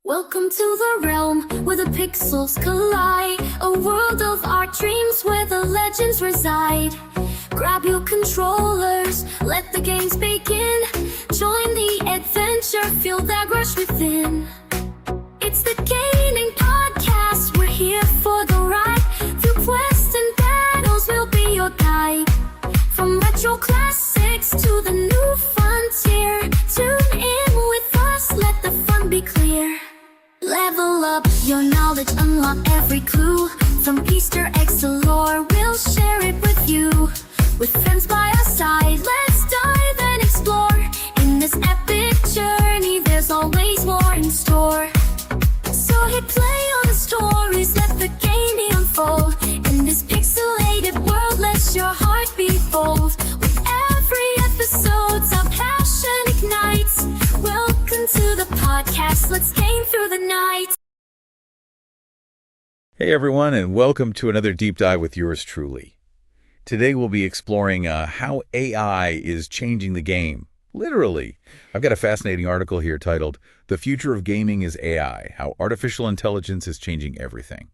Welcome to the realm where the pixels collide. A world of our dreams where the legends reside. Grab your controllers, let the games begin. Join the adventure, feel that rush within. It's the gaming podcast, we're here for the ride. Through quests and battles, we'll be your guide. From retro classics to the new frontier. Tune in with us, let the fun be clear. Level up your knowledge, unlock every clue. From Easter eggs to lore, we'll share it with you. With friends by our side, let's dive and explore. In this epic journey, there's always more in store. So hit play on the stories, let the game unfold. In this pixelated world, let your heart be bold. With every episode, our passion ignites. Welcome to the podcast, let's game through the night. Hey everyone, and welcome to another deep dive with yours truly. Today we'll be exploring how AI is changing the game. Literally. I've got a fascinating article here titled, "The Future of Gaming is AI, How Artificial Intelligence is Changing Everything."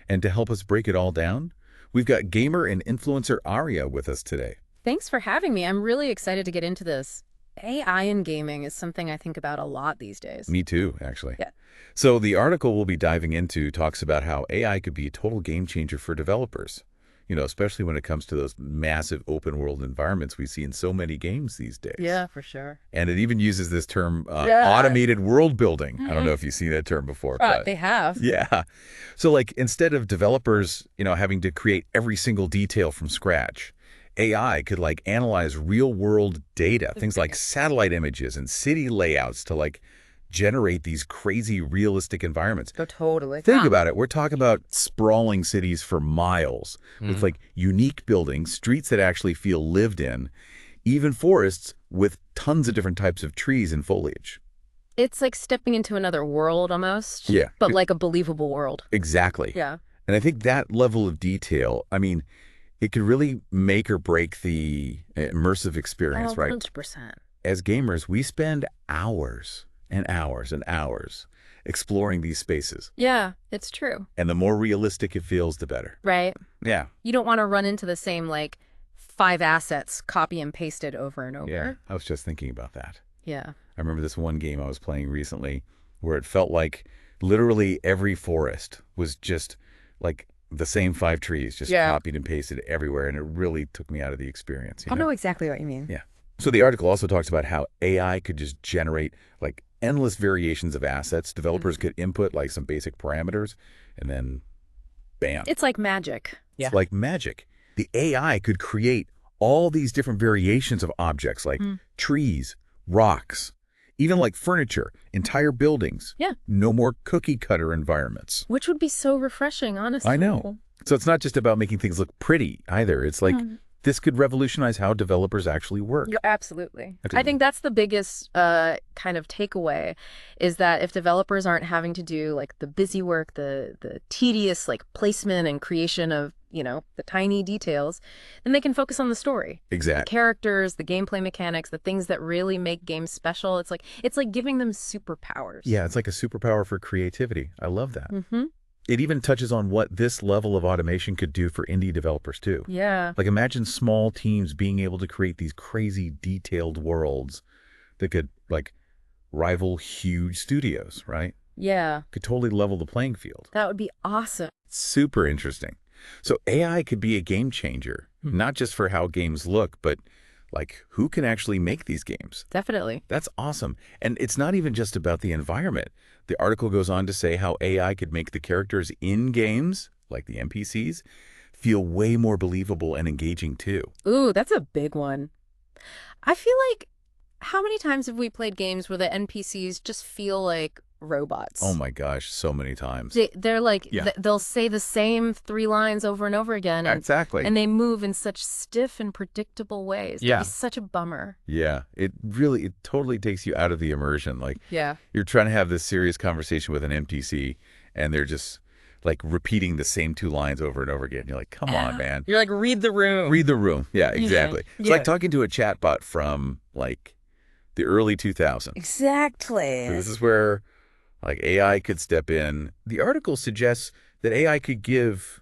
And to help us break it all down, we've got gamer and influencer Aria with us today. Thanks for having me. I'm really excited to get into this. AI in gaming is something I think about a lot these days. Me too, actually. Yeah. So the article we'll be diving into talks about how AI could be a total game changer for developers. Especially when it comes to those massive open world environments we see in so many games these days. Yeah, for sure. And it even uses this term, automated world building. I don't know if you've seen that term before. But They have. yeah. So like instead of developers, having to create every single detail from scratch, AI could like analyze real world data, things like satellite images and city layouts to generate these crazy realistic environments. Oh, totally. Think about it. We're talking about sprawling cities for miles with unique buildings, streets that actually feel lived in, even forests with tons of different types of trees and foliage. It's like stepping into another world almost. Yeah. But like a believable world. Exactly. Yeah. And I think that level of detail, it could really make or break the immersive experience, right? 100%. As gamers, we spend hours and hours and hours exploring these spaces. Yeah, it's true. And the more realistic it feels, the better. Right. Yeah. You don't want to run into the same 5 assets, copy and pasted over and over. Yeah. I was just thinking about that. Yeah. I remember this one game I was playing recently where it felt like literally every forest was just the same 5 trees, just copied and pasted everywhere. And it really took me out of the experience. I know exactly what you mean. Yeah. So the article also talks about how AI could just generate endless variations of assets. Developers could input some basic parameters and then bam. It's like magic. It's like magic. The AI could create all these different variations of objects like trees, rocks, even furniture, entire buildings. Yeah. No more cookie cutter environments. Which would be so refreshing, honestly. I know. So it's not just about making things look pretty either. It's this could revolutionize how developers actually work. Yeah, absolutely. I think that's the biggest kind of takeaway is that if developers aren't having to do the busy work, the tedious placement and creation of, the tiny details, then they can focus on the story. Exactly. The characters, the gameplay mechanics, the things that really make games special. It's like giving them superpowers. Yeah, it's like a superpower for creativity. I love that. Mm-hmm. It even touches on what this level of automation could do for indie developers too. Yeah. Imagine small teams being able to create these crazy detailed worlds that could rival huge studios, right? Yeah. Could totally level the playing field. That would be awesome. Super interesting. So AI could be a game changer, not just for how games look, but who can actually make these games? Definitely. That's awesome. And it's not even just about the environment. The article goes on to say how AI could make the characters in games, like the NPCs, feel way more believable and engaging too. Ooh, that's a big one. I feel how many times have we played games where the NPCs just feel like robots? Oh my gosh, so many times. They're they'll say the same 3 lines over and over again. And, exactly. And they move in such stiff and predictable ways. Yeah. It's such a bummer. Yeah, it totally takes you out of the immersion. Yeah. You're trying to have this serious conversation with an NPC and they're just repeating the same 2 lines over and over again. You're like, come on, man. You're like, read the room. Read the room. Yeah, exactly. It's Yeah. like talking to a chatbot from the early 2000s. Exactly. So this is where Like AI could step in. The article suggests that AI could give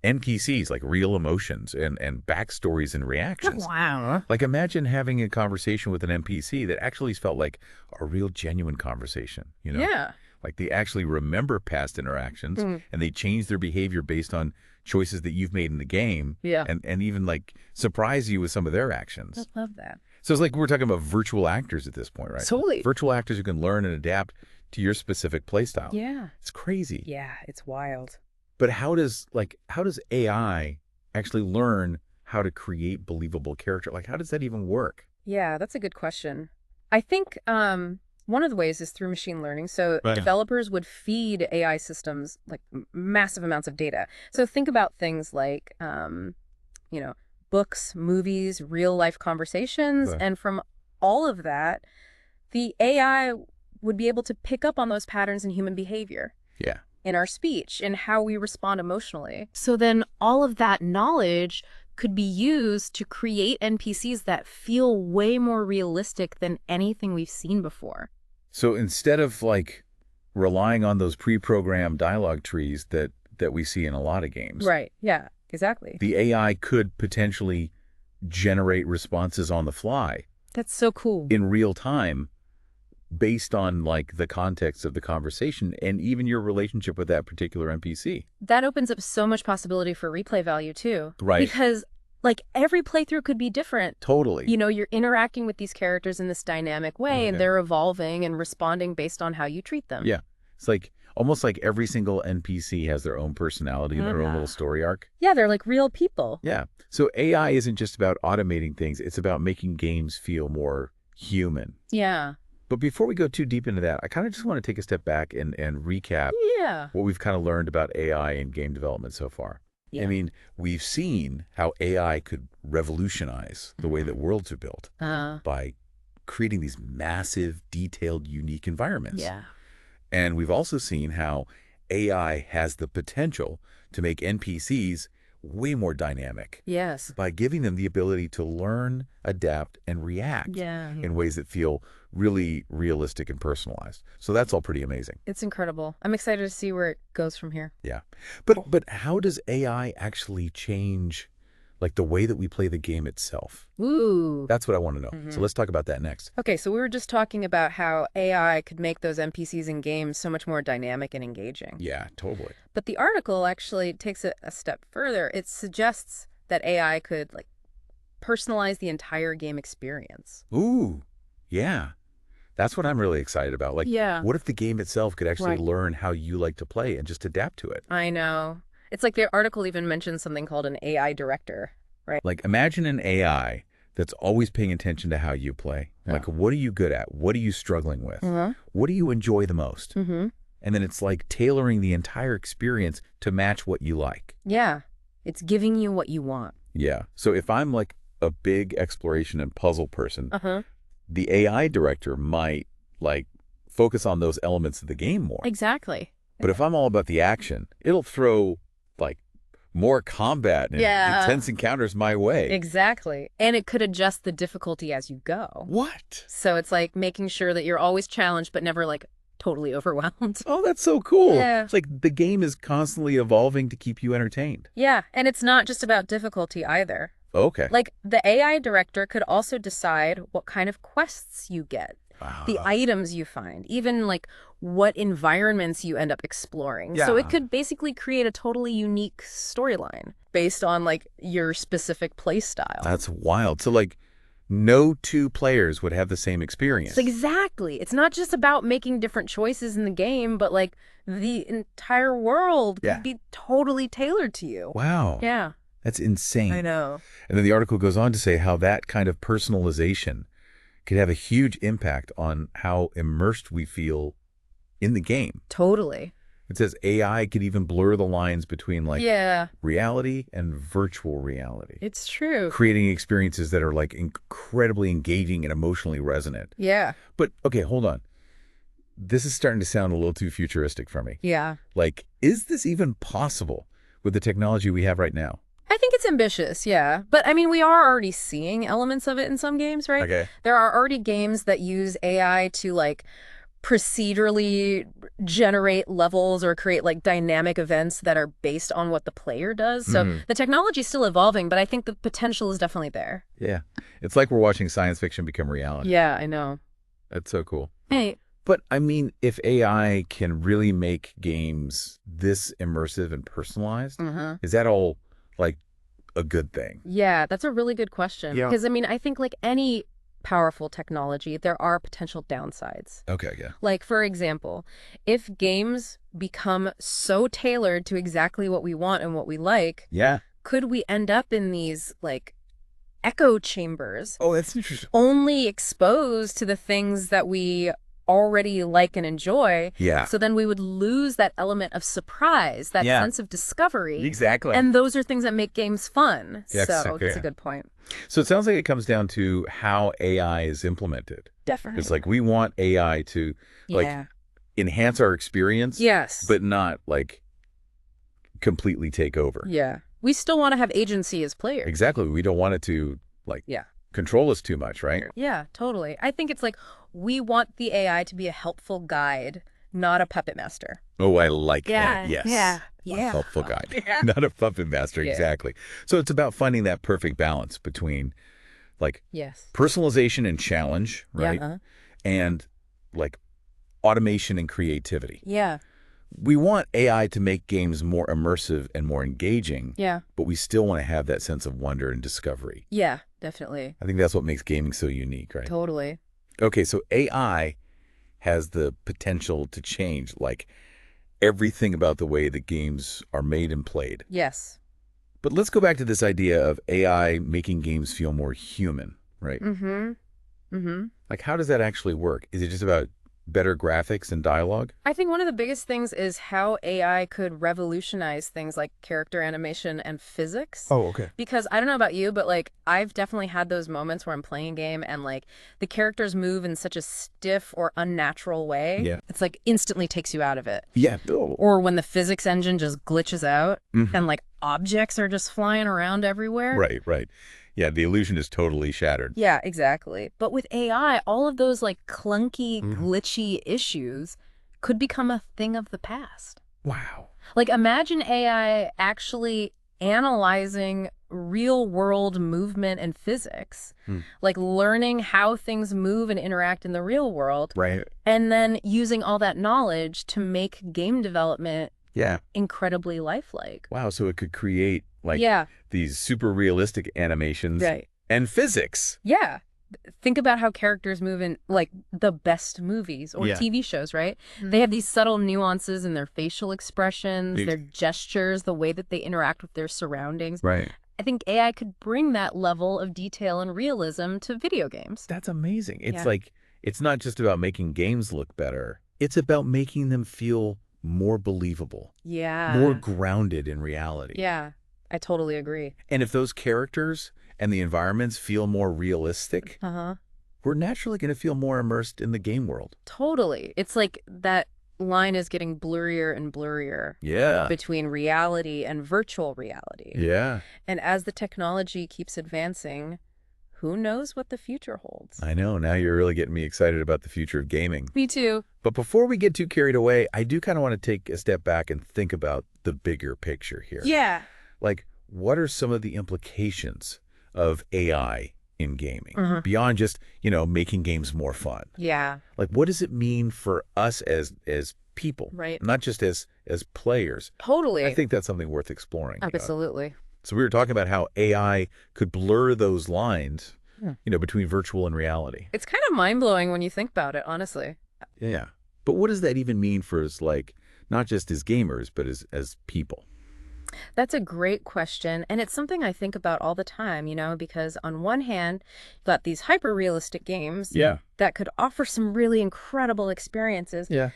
NPCs like real emotions and backstories and reactions. Wow. Like imagine having a conversation with an NPC that actually felt like a real genuine conversation, you know? Yeah. Like they actually remember past interactions and they change their behavior based on choices that you've made in the game. Yeah. And even like surprise you with some of their actions. I love that. So it's like we're talking about virtual actors at this point, right? Totally. Virtual actors who can learn and adapt to your specific play style. Yeah. It's crazy. Yeah, it's wild. But how does AI actually learn how to create believable character? Like how does that even work? Yeah, that's a good question. I think one of the ways is through machine learning. So Right. developers would feed AI systems like massive amounts of data. So think about things like, books, movies, real life conversations. Right. And from all of that, the AI would be able to pick up on those patterns in human behavior. Yeah. In our speech, in how we respond emotionally. So then all of that knowledge could be used to create NPCs that feel way more realistic than anything we've seen before. So instead of like relying on those pre-programmed dialogue trees that we see in a lot of games, Right. Yeah, exactly. the AI could potentially generate responses on the fly That's so cool. in real time based on like the context of the conversation and even your relationship with that particular NPC. That opens up so much possibility for replay value too. Right. Because like every playthrough could be different. Totally. You're interacting with these characters in this dynamic way and they're evolving and responding based on how you treat them. Yeah. It's like almost like every single NPC has their own personality and their own little story arc. Yeah, they're like real people. Yeah. So AI isn't just about automating things. It's about making games feel more human. Yeah. But before we go too deep into that, I kind of just want to take a step back and recap Yeah. what we've kind of learned about AI in game development so far. Yeah. I mean, we've seen how AI could revolutionize the way that worlds are built by creating these massive, detailed, unique environments. Yeah. And we've also seen how AI has the potential to make NPCs way more dynamic Yes. by giving them the ability to learn, adapt, and react Yeah. in ways that feel really realistic and personalized. So that's all pretty amazing. It's incredible. I'm excited to see where it goes from here. Yeah. But how does AI actually change like the way that we play the game itself? Ooh. That's what I want to know. So let's talk about that next. Okay, so we were just talking about how AI could make those NPCs in games so much more dynamic and engaging. Yeah, totally. But the article actually takes it a step further. It suggests that AI could like personalize the entire game experience. Ooh, yeah. That's what I'm really excited about. Like, Yeah. what if the game itself could actually Right. learn how you like to play and just adapt to it? I know. It's like the article even mentions something called an AI director, right? Like, imagine an AI that's always paying attention to how you play. Yeah. Like, what are you good at? What are you struggling with? Uh-huh. What do you enjoy the most? Mm-hmm. And then it's like tailoring the entire experience to match what you like. Yeah. It's giving you what you want. Yeah. So if I'm like a big exploration and puzzle person, Uh-huh. the AI director might like focus on those elements of the game more. Exactly. But if I'm all about the action, it'll throw like more combat and Yeah. intense encounters my way. Exactly. And it could adjust the difficulty as you go. What? So it's like making sure that you're always challenged, but never like totally overwhelmed. Oh, that's so cool. Yeah. It's like the game is constantly evolving to keep you entertained. Yeah. And it's not just about difficulty either. Okay. Like the AI director could also decide what kind of quests you get, Wow. the items you find, even like what environments you end up exploring. So Yeah. it could basically create a totally unique storyline based on like your specific play style. That's wild. So like no two players would have the same experience. So exactly. It's not just about making different choices in the game, but like the entire world Yeah. could be totally tailored to you. Wow. Yeah. That's insane. I know. And then the article goes on to say how that kind of personalization could have a huge impact on how immersed we feel in the game. Totally. It says AI could even blur the lines between like Yeah, reality and virtual reality, it's true. creating experiences that are like incredibly engaging and emotionally resonant. Yeah. But okay, hold on. This is starting to sound a little too futuristic for me. Yeah. Like, is this even possible with the technology we have right now? I think it's ambitious, yeah. But I mean, we are already seeing elements of it in some games, right? Okay. There are already games that use AI to like procedurally generate levels or create like dynamic events that are based on what the player does. So the technology is still evolving, but I think the potential is definitely there. Yeah. It's like we're watching science fiction become reality. Yeah, I know. That's so cool. Hey. But I mean, if AI can really make games this immersive and personalized, is that all like a good thing? Yeah, that's a really good question. Yeah. Because I mean, I think like any powerful technology, there are potential downsides. Okay, yeah. Like, for example, if games become so tailored to exactly what we want and what we like, Yeah. could we end up in these like echo chambers, Oh, that's interesting. only exposed to the things that we already like and enjoy? Yeah. So then we would lose that element of surprise, that Yeah. sense of discovery. Exactly. And those are things that make games fun. Yeah, So exactly, that's yeah. a good point. So it sounds like it comes down to how AI is implemented. Definitely. It's like we want AI to like Yeah. enhance our experience, Yes. but not like completely take over. Yeah. We still want to have agency as players. Exactly. We don't want it to like Yeah. control us too much, right? Yeah, totally. I think it's like we want the AI to be a helpful guide, not a puppet master. Oh, I like Yeah, that. Yes. yeah, A yeah. helpful guide. Yeah. Not a puppet master. Yeah. Exactly. So it's about finding that perfect balance between like Yes. personalization and challenge, right? Yeah. And like automation and creativity. Yeah. We want AI to make games more immersive and more engaging, Yeah. but we still want to have that sense of wonder and discovery. Yeah, definitely. I think that's what makes gaming so unique, right? Totally. Okay, so AI has the potential to change like everything about the way that games are made and played. Yes. But let's go back to this idea of AI making games feel more human, right? Mm-hmm. Mm-hmm. Like, how does that actually work? Is it just about better graphics and dialogue? I think one of the biggest things is how AI could revolutionize things like character animation and physics. Oh, okay. Because I don't know about you, but like I've definitely had those moments where I'm playing a game and like the characters move in such a stiff or unnatural way. Yeah. It's like instantly takes you out of it. Yeah. Oh. Or when the physics engine just glitches out Mhm. and like objects are just flying around everywhere. Right, right. Yeah, the illusion is totally shattered. Yeah, exactly. But with AI, all of those like clunky, Mhm. glitchy issues could become a thing of the past. Wow. Like imagine AI actually analyzing real world movement and physics, like learning how things move and interact in the real world, Right. and then using all that knowledge to make game development Yeah. incredibly lifelike. Wow, so it could create like Yeah. these super realistic animations Right. and physics. Yeah. Think about how characters move in like the best movies or Yeah. TV shows, right? They have these subtle nuances in their facial expressions, Ex- their gestures, the way that they interact with their surroundings. Right. I think AI could bring that level of detail and realism to video games. That's amazing. It's Yeah. like, it's not just about making games look better. It's about making them feel more believable, Yeah. more grounded in reality. Yeah, I totally agree. And if those characters and the environments feel more realistic, Uh-huh. we're naturally going to feel more immersed in the game world. Totally. It's like that line is getting blurrier and blurrier Yeah. between reality and virtual reality. Yeah. And as the technology keeps advancing, who knows what the future holds? I know. Now you're really getting me excited about the future of gaming. Me too. But before we get too carried away, I do kind of want to take a step back and think about the bigger picture here. Yeah. Like, what are some of the implications of AI in gaming Mhm. beyond just, making games more fun? Yeah. Like, what does it mean for us as people, Right. not just as players? Totally. I think that's something worth exploring. Absolutely. So we were talking about how AI could blur those lines, Yeah. between virtual and reality. It's kind of mind-blowing when you think about it, honestly. Yeah. But what does that even mean for us, like, not just as gamers, but as people? That's a great question. And it's something I think about all the time, because on one hand, you've got these hyper-realistic games Yeah. that could offer some really incredible experiences. Yeah.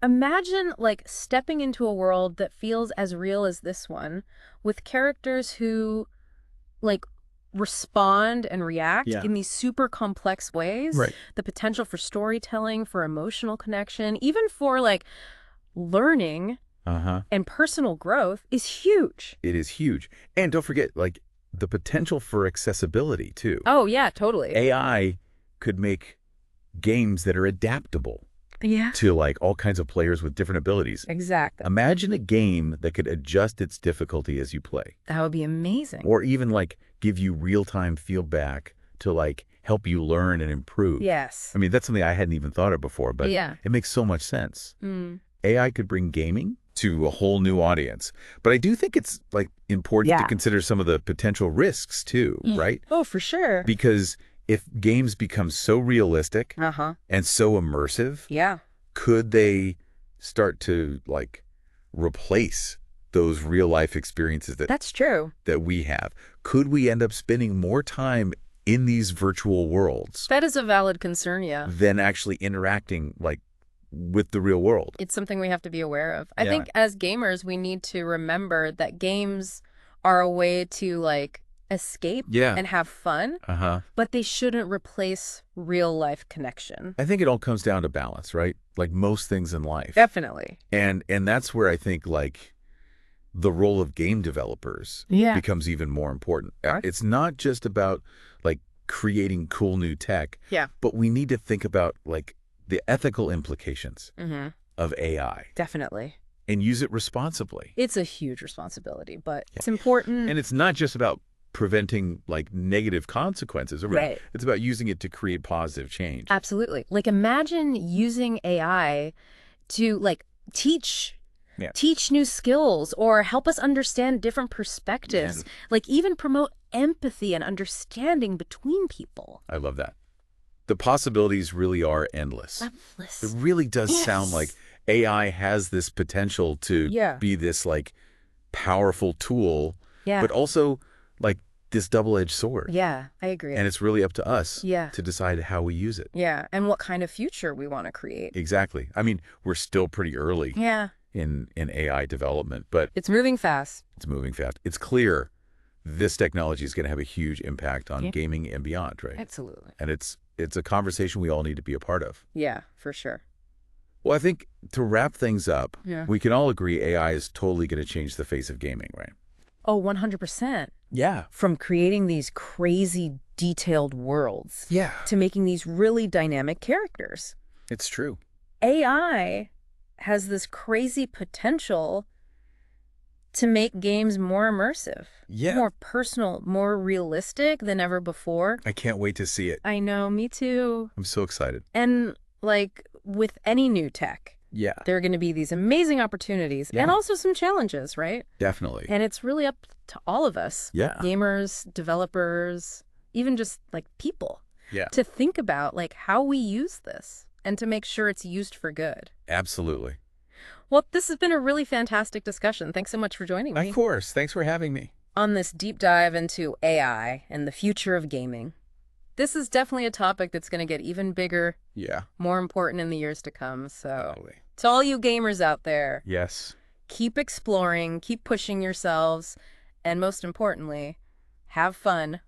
Imagine like stepping into a world that feels as real as this one with characters who like respond and react Yeah. in these super complex ways. Right. The potential for storytelling, for emotional connection, even for like learning Uh-huh. and personal growth is huge. It is huge. And don't forget, like, the potential for accessibility, too. Oh, yeah, totally. AI could make games that are adaptable Yeah. to like all kinds of players with different abilities. Exactly. Imagine a game that could adjust its difficulty as you play, That would be amazing. or even like give you real-time feedback to like help you learn and improve. Yes. I mean, that's something I hadn't even thought of before, but Yeah. it makes so much sense. Mm. AI could bring gaming to a whole new audience. But I do think it's like important to consider some of the potential risks too, right? Oh, for sure. Because if games become so realistic Uh-huh. and so immersive, Yeah. could they start to like replace those real life experiences That's true. that we have? Could we end up spending more time in these virtual worlds That is a valid concern, yeah. than actually interacting like with the real world? It's something we have to be aware of. I Yeah. think as gamers, we need to remember that games are a way to like escape Yeah. and have fun, Uh-huh. but they shouldn't replace real life connection. I think it all comes down to balance, right? Like most things in life. Definitely. And that's where I think like the role of game developers Yeah. becomes even more important. Right. It's not just about like creating cool new tech, Yeah. but we need to think about like the ethical implications Mm-hmm. of AI Definitely. and use it responsibly. It's a huge responsibility, but it's important. And it's not just about preventing like negative consequences. Right. It's about using it to create positive change. Absolutely. Like imagine using AI to like teach new skills or help us understand different perspectives, like even promote empathy and understanding between people. I love that. The possibilities really are endless. It really does sound like AI has this potential to be this like powerful tool, but also like this double-edged sword. Yeah, I agree. And it's really up to us Yeah. to decide how we use it. Yeah, and what kind of future we want to create. Exactly. I mean, we're still pretty early Yeah. in AI development, but It's moving fast. it's moving fast. It's clear this technology is going to have a huge impact on gaming and beyond, right? Absolutely. And it's a conversation we all need to be a part of. Yeah, for sure. Well, I think to wrap things up, Yeah. we can all agree AI is totally going to change the face of gaming, right? Oh, 100%. Yeah. From creating these crazy detailed worlds Yeah. to making these really dynamic characters. It's true. AI has this crazy potential to make games more immersive, more personal, more realistic than ever before. I can't wait to see it. I know, me too. I'm so excited. And like with any new tech, there are going to be these amazing opportunities and also some challenges, right? Definitely. And it's really up to all of us, gamers, developers, even just like people, to think about like how we use this and to make sure it's used for good. Absolutely. Well, this has been a really fantastic discussion. Thanks so much for joining me. Of course. Thanks for having me. On this deep dive into AI and the future of gaming. This is definitely a topic that's going to get even bigger, more important in the years to come. So to all you gamers out there, keep exploring, keep pushing yourselves, and most importantly, have fun